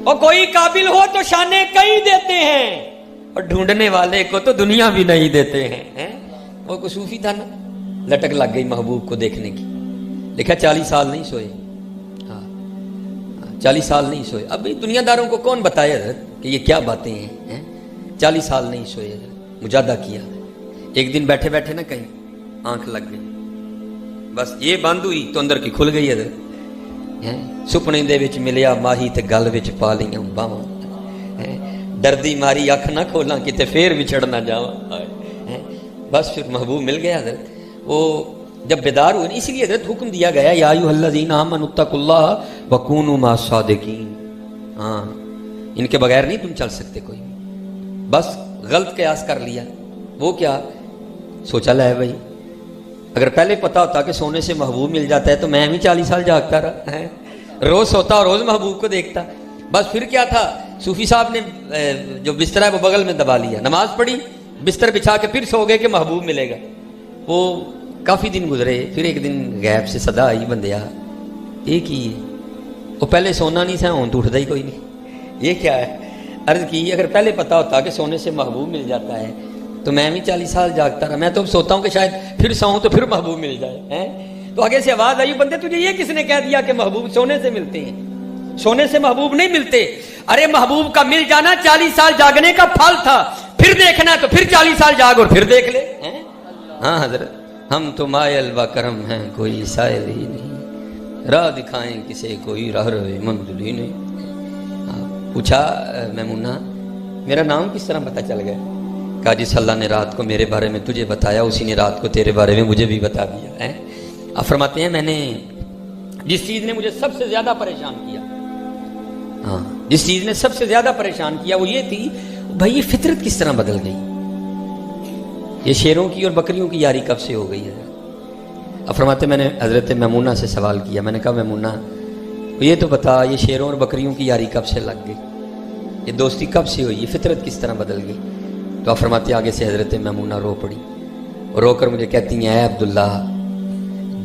اور کوئی قابل ہو تو شانے کئی دیتے ہیں اور ڈھونڈنے والے کو تو دنیا بھی نہیں دیتے ہیں۔ وہ کوئی صوفی تھا نا، لٹک لگ گئی محبوب کو دیکھنے کی، لکھا 40 سال نہیں سوئے، 40 سال نہیں سوئے۔ اب دنیا داروں کو کون بتائے حضرت کہ یہ کیا باتیں ہیں؟ 40 سال نہیں سوئے حضرت، مجاہدہ کیا۔ ایک دن بیٹھے بیٹھے نا کہیں آنکھ لگ گئی، بس یہ بند ہوئی تو اندر کی کھل گئی حضرت۔ سپنے دے وچ ملیا ماہی تے گل وچ پا لیاں باواں، ڈردی ماری اکھ نہ کھولاں کتے پھر وچھڑ نہ جاواں۔ بس پھر محبوب مل گیا حضرت۔ وہ جب بیدار ہوئے، اسی لیے حضرت حکم دیا گیا یا ایھا الذین آمنوا اتقوا اللہ وکونوا مع الصادقین۔ ہاں، ان کے بغیر نہیں تم چل سکتے کوئی۔ بس غلط قیاس کر لیا، وہ کیا سوچا لے بھائی، اگر پہلے پتا ہوتا کہ سونے سے محبوب مل جاتا ہے تو میں بھی 40 سال جاگتا رہا ہے، روز سوتا اور روز محبوب کو دیکھتا۔ بس پھر کیا تھا، صوفی صاحب نے جو بستر ہے وہ بغل میں دبا لیا، نماز پڑھی، بستر بچھا کے پھر سو گئے کہ محبوب ملے گا۔ وہ کافی دن گزرے، پھر ایک دن غیب سے صدا آئی، بندیا یہ کی ہے؟ وہ پہلے سونا نہیں تھا، ہوں تو اٹھتا ہی کوئی نہیں، یہ کیا ہے؟ عرض کی اگر پہلے پتا ہوتا کہ سونے سے محبوب مل جاتا ہے تو میں بھی 40 سال جاگتا رہا۔ میں تو سوتا ہوں کہ شاید پھر سوؤں تو پھر محبوب مل جائے۔ تو آگے سے آواز آئی، بندے تجھے یہ کس نے کہہ دیا کہ محبوب سونے سے ملتے ہیں؟ سونے سے محبوب نہیں ملتے۔ ارے محبوب کا مل جانا 40 سال جاگنے کا پھل تھا، پھر دیکھنا تو پھر 40 سال جاگ اور پھر دیکھ لے۔ ہاں حضرت، ہم تو مائل با کرم ہیں، کوئی سائل ہی نہیں، راہ دکھائیں کسے کوئی راہ روے منزل ہی نہیں۔ پوچھا میمونہ میرا نام کس طرح پتہ چل گیا؟ کہا جس اللہ نے رات کو میرے بارے میں تجھے بتایا اسی نے رات کو تیرے بارے میں مجھے بھی بتا دیا۔ آپ فرماتے ہیں میں نے جس چیز نے مجھے سب سے زیادہ پریشان کیا، ہاں جس چیز نے سب سے زیادہ پریشان کیا وہ یہ تھی بھائی یہ فطرت کس طرح بدل گئی، یہ شیروں کی اور بکریوں کی یاری کب سے ہو گئی ہے؟ اب فرماتے میں نے حضرت میمونہ سے سوال کیا، میں نے کہا میمونہ یہ تو بتا یہ شیروں اور بکریوں کی یاری کب سے لگ گئی، یہ دوستی کب سے ہوئی، یہ فطرت کس طرح بدل گئی؟ تو آپ فرماتے آگے سے حضرت میمونہ رو پڑی اور رو کر مجھے کہتی ہیں اے عبداللہ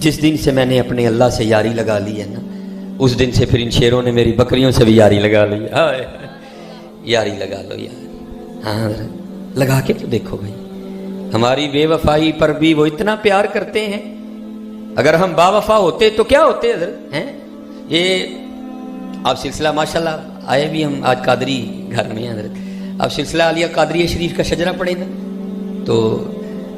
جس دن سے میں نے اپنے اللہ سے یاری لگا لی ہے نا اس دن سے پھر ان شیروں نے میری بکریوں سے بھی یاری لگا لی۔ یاری لگا لو یار، ہاں لگا کے تو دیکھو بھائی، ہماری بے وفائی پر بھی وہ اتنا پیار کرتے ہیں، اگر ہم با وفا ہوتے تو کیا ہوتے حضرت ہیں؟ یہ آپ سلسلہ ماشاءاللہ آئے بھی ہم آج قادری گھر میں ہیں حضرت، آپ سلسلہ علیہ قادریہ شریف کا شجرہ پڑھیں نا تو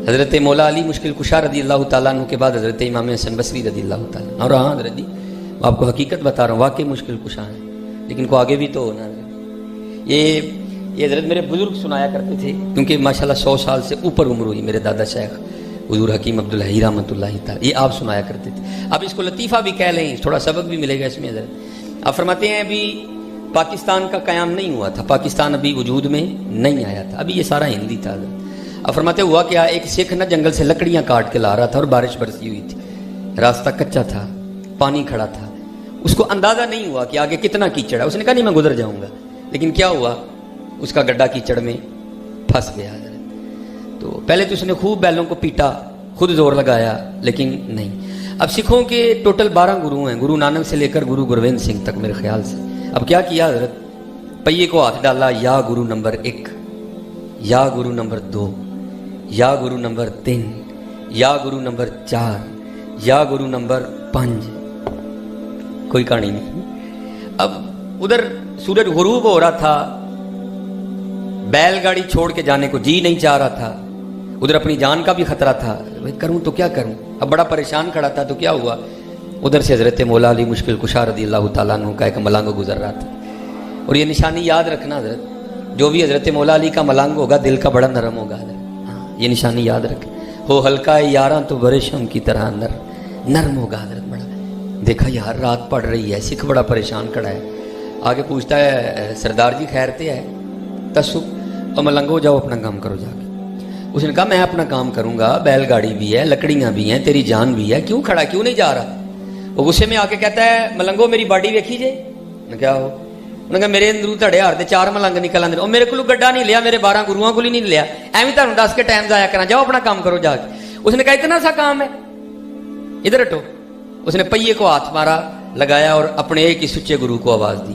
حضرت مولا علی مشکل کشا رضی اللہ تعالیٰ عنہ کے بعد حضرت امام حسن بصری رضی اللہ تعالیٰ عنہ، اور ہاں حضرت جی میں آپ کو حقیقت بتا رہا ہوں واقعی مشکل کشا ہے، لیکن کو آگے بھی تو ہونا ہے۔ یہ حضرت میرے بزرگ سنایا کرتے تھے کیونکہ ماشاءاللہ 100 سال سے اوپر عمر ہوئی، میرے دادا شیخ حضور حکیم عبدالحی رحمۃ اللہ تعالیٰ، یہ آپ سنایا کرتے تھے۔ اب اس کو لطیفہ بھی کہہ لیں، تھوڑا سبق بھی ملے گا اس میں حضرت۔ آپ فرماتے ہیں ابھی پاکستان کا قیام نہیں ہوا تھا، پاکستان ابھی وجود میں نہیں آیا تھا، ابھی یہ سارا ہندی تھا حضرت۔ اب فرماتے ہوا کیا ایک سکھ نا جنگل سے لکڑیاں کاٹ کے لا رہا تھا اور بارش برسی ہوئی تھی، راستہ کچا تھا، پانی کھڑا تھا، اس کو اندازہ نہیں ہوا کہ آگے کتنا کیچڑ ہے، اس نے کہا نہیں میں گزر جاؤں گا، لیکن کیا ہوا اس کا گڈھا کیچڑ میں پھنس گیا حضرت۔ تو پہلے تو اس نے خوب بیلوں کو پیٹا، خود زور لگایا لیکن نہیں۔ اب سکھوں کے ٹوٹل 12 گرو ہیں، گرو نانک سے لے کر گرو گرویند سنگھ تک میرے خیال سے۔ اب کیا کیا حضرت، پہیے کو ہاتھ ڈالا، یا گرو نمبر 1، یا گرو نمبر 2، یا گرو نمبر 3، یا گرو نمبر 4، یا گرو نمبر 5، کوئی کہانی نہیں۔ اب ادھر سورج غروب ہو رہا تھا، بیل گاڑی چھوڑ کے جانے کو جی نہیں چاہ رہا تھا، ادھر اپنی جان کا بھی خطرہ تھا، کروں تو کیا کروں، اب بڑا پریشان کھڑا تھا۔ تو کیا ہوا، ادھر سے حضرت مولا علی مشکل کشا رضی اللہ تعالیٰ عنہ کا ایک ملنگ گزر رہا تھا، اور یہ نشانی یاد رکھنا حضرت، جو بھی حضرت مولا علی کا ملنگ ہوگا دل کا بڑا نرم ہوگا حضرت، ہاں یہ نشانی یاد رکھیں، ہو ہلکا یاراں تو برشم کی طرح نرم ہوگا حضرت بڑا۔ دیکھا یار رات پڑ رہی ہے، سکھ بڑا پریشان کھڑا ہے، آگے پوچھتا ہے سردار جی خیر تے ہے تسو، اور ملنگو جاؤ اپنا کام کرو جا کے۔ اس نے کہا میں اپنا کام کروں گا، بیل گاڑی بھی ہے، لکڑیاں بھی ہیں، تیری جان بھی ہے، کیوں کھڑا کیوں نہیں جا رہا؟ وہ غصے میں آ کے کہتا ہے ملنگو میری باڈی ویکھی جے، میں کیا ہو؟ انہوں نے کہا میرے اندروں تھڑے ہار دے 4 ملنگ نکل آندے، اور میرے کو گڈھا نہیں لیا، میرے 12 گروؤں کو نہیں لیا، ایویں تانوں دس کے ٹائم ضائع کرنا، جاؤ اپنا کام کرو جا کے۔ اس نے کہا اتنا سا کام ہے، ادھر ہٹو۔ اس نے پہیے کو ہاتھ مارا، لگایا اور اپنے ایک ہی سچے گرو کو آواز دی،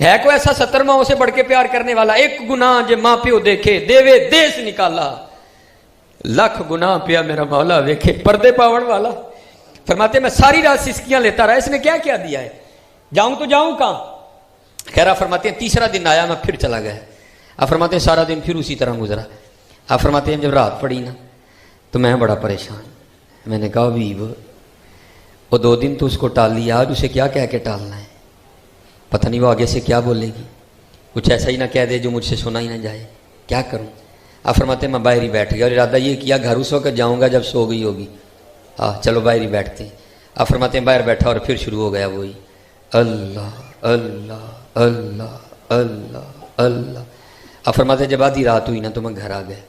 ہے کوئی ایسا 70 ماؤں سے بڑھ کے پیار کرنے والا؟ ایک گناہ جے ماں پیو دیکھے دیوے دیس نکالا، لاکھ گناہ پیا میرا مولا ویکھے پردے پاون والا۔ فرماتے میں ساری رات سسکیاں لیتا رہا، اس نے کیا کیا دیا ہے، جاؤں تو جاؤں کہاں؟ خیر فرماتے ہیں تیسرا دن آیا، میں پھر چلا گیا۔ آپ فرماتے ہیں سارا دن پھر اسی طرح گزرا۔ آپ فرماتے ہیں جب رات پڑی نا تو میں بڑا پریشان، میں نے کہا بھی وہ 2 دن تو اس کو ٹال لیا، آج اسے کیا کہہ کے ٹالنا ہے؟ پتہ نہیں وہ آگے سے کیا بولے گی، کچھ ایسا ہی نہ کہہ دے جو مجھ سے سنا ہی نہ جائے، کیا کروں؟ آپ فرماتے ہیں میں باہر ہی بیٹھ گیا اور ارادہ یہ کیا گھر اس وقت جاؤں گا جب سو گئی ہوگی، چلو باہر ہی بیٹھتے ہیں۔ آپ فرماتے ہیں باہر بیٹھا اور پھر شروع ہو گیا وہی اللہ اللہ اللہ اللہ اللہ۔ آپ فرماتے ہیں جب آدھی رات ہوئی نا تو میں گھر آ گیا،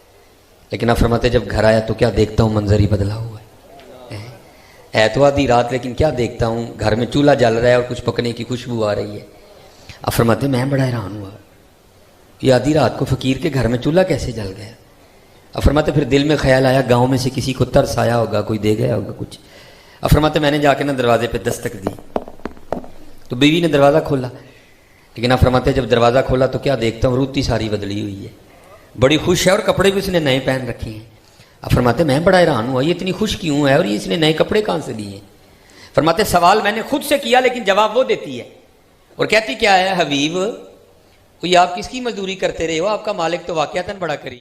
لیکن آپ فرماتے ہیں جب گھر آیا تو کیا دیکھتا ہوں، منظر ہی بدلا ہوا ہے تو آدھی رات، لیکن کیا دیکھتا ہوں، گھر میں چولہا جل رہا ہے اور کچھ پکنے کی خوشبو آ رہی ہے۔ آپ فرماتے ہیں میں بڑا حیران ہوا، یہ آدھی رات کو فقیر کے گھر میں چولہا کیسے جل گیا؟ آپ فرماتے پھر دل میں خیال آیا گاؤں میں سے کسی کو ترس آیا ہوگا، کوئی دے گیا ہوگا کچھ۔ آپ فرماتے میں نے جا کے نا دروازے پہ دستک دی تو بیوی نے دروازہ کھولا، لیکن آپ فرماتے جب دروازہ کھولا تو کیا دیکھتا ہوں، روتی ساری بدلی ہوئی ہے، بڑی خوش ہے اور کپڑے بھی اس نے نئے پہن رکھے ہیں۔ آپ فرماتے میں بڑا حیران ہوا یہ اتنی خوش کیوں ہے اور یہ اس نے نئے کپڑے کہاں سے دیے؟ فرماتے سوال میں نے خود سے کیا لیکن جواب وہ دیتی ہے اور کہتی کیا ہے، حبیب کوئی آپ کس کی مزدوری کرتے رہے ہو، آپ کا مالک تو واقعتاً بڑا کریم